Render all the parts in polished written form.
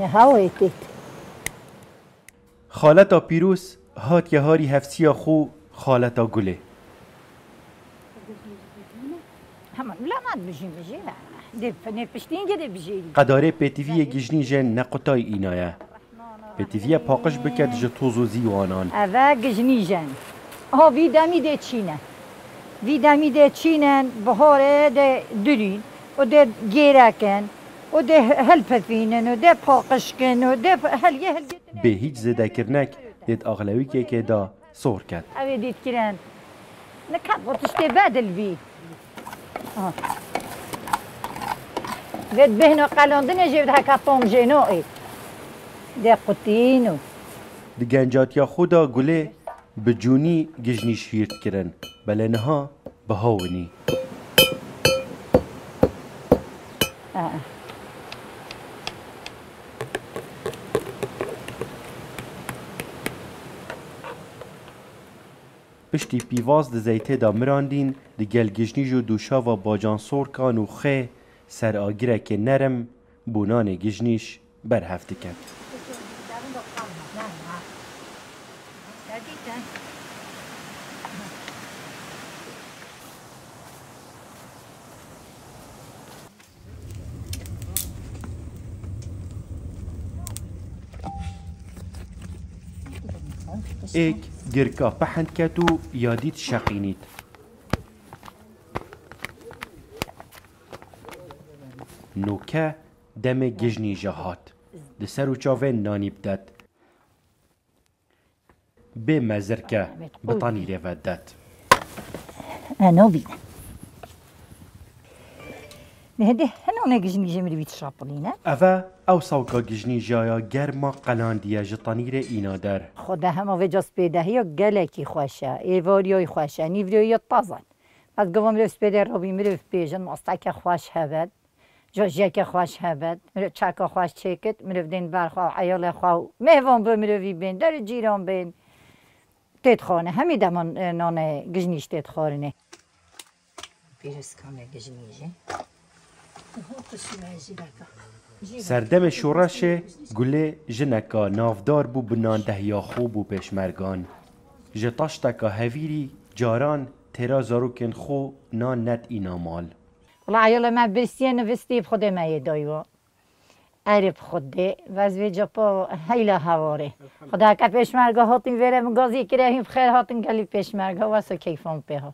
هاويتت خالتا پیروز هات یهاری هفسیا خو خالتا گله هم لا ما بيجي لا دي بشتين كده بيجي قداره پیتیوی گجنی جن نقطای اینایه پیتیوی پاقش بکد جتوز و زیوانان هذا جنيجان هو فيدامي دي تشينا فيدامي دي تشينا بهاره دي درين ودي جيراكن ودي هلففينن ودي باقشكن ودي هل به هیچ زده کرنک دید اغلوی که دا سور کد اوي ديت كيران نكاد وتشتي بادل بي ديت بهنا قالوندن جبت هكا طونجينو دي قطينو دی گنجاتیا خدا گله بجونی گجنی شیرت کرن بله نها بهاونی پشتی پیواز ده زیته دا مراندین دی گل گجنی جو دوشا و باجان سور کان و خی سر آگیره که نرم بونان گجنیش برهفته کن ایک گرکا پهند کتو یادید شقینید نوکه دم گجنی جهات دسر و چاوه نانی بدد به مزرکه بطانی رودد انا بينا نهده هنو نجني جمري بيتشابلينا اوه او سوکا گجنی جایا گرما قلاندیه جطانیر اینا در خدا همه و جاس پیده یا گلکی خوشه ایواریای خوشه نیوریای تازن بعد گوام رفت پیده روی مرف بیجن مستک خوش هبد جاجک خوش هبد مرف چک خوش چکت مرف دین برخوا عیال خوا مهوان به مروی بین در جیران بین تید خانه همی دمان نان گجنیش تید خانه پیرس کامه گجنیجه سردم شورش گله جنکا نافدار بو بنان دهیا خوب و پیشمرگان جتاشتکا هویری جاران ترا زاروکن خو نان نت اینا مال والله عيال ما برسيه نفستي بخده ما يدايوا عرب خده وزوی جپا هیلا هواره خدا که پیشمرگا هاتین وره مگازی کرهیم بخیر هاتین گلی پیشمرگا واسه کیفان پیها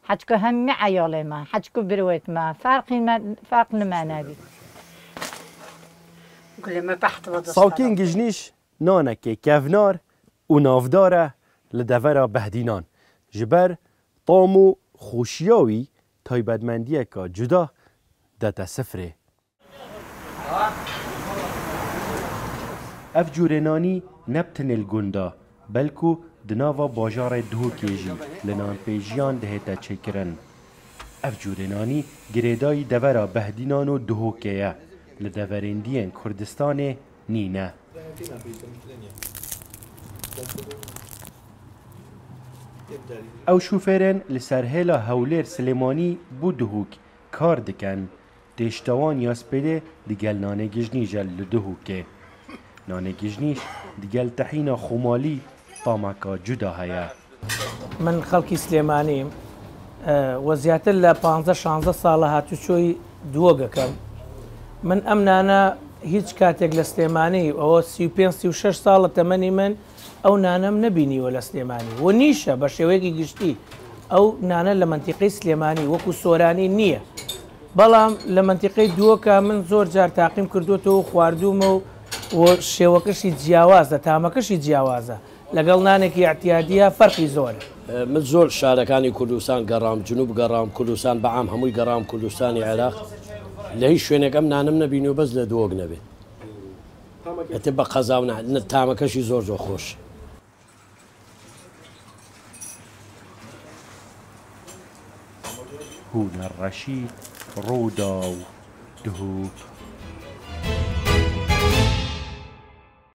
حجکو همه عیال ما حجکو برویت ما فرق نما نبی قل ما تحت وضع ساکین گجنیش نانکه کفنار و نافداره لدورا بهدینان جبر طامو خوشیاوی تایبدمندیه که جدا داتا سفره اف جورنانی نبتن الگندا بلکو دناوا باجار دهو کیجی لنان پیجیان دهتا چکرن اف جورنانی گریدای دورا بهدینان و دهو کیه لدورندین کردستان نینه او شوفرن لسرهلا هولیر سلیمانی بو دهوک کار دکن تشتوان یاسپده دیگل نانه گجنی جل لدهوکه نانه گجنیش دیگل تحینا خمالی طامکا جدا هیا من خلقی سلیمانی وزیاتر ل 15-16 ساله هاتو چوی دووەگەکەم من ئەم نانە هیچ کاتێک لە سلێمانی ئەوە 35-36 ساڵە تەمەنی من ئەو نانەم نەبینیوە لە سلێمانی و نیشە بە شێوەیەکی گشتی ئەو نانە لە منتیقەی سلێمانی وەکو سۆرانی نییە بەڵام لە منتیقەی دووەکە من زۆر جار تاقیم کردوتەوە خواردوومە و شێوەکەشی جیاوازە تامەکەشی جیاوازە لەگەڵ نانێکی اعتیادیە فەرقی زۆرە من زۆر شارەکانی کوردستان گەڕام جنوب گەڕام کوردستان بەعام هەمووی گەڕام کوردستانی عێراق لە هیچ شوێنێک ئەم نانم نەبینی و بەس لە دۆک نەبێت ئەتێ بە قەزاو تامەکەشی زۆر زۆر خۆش هون الرشید ڕوودا و دهوک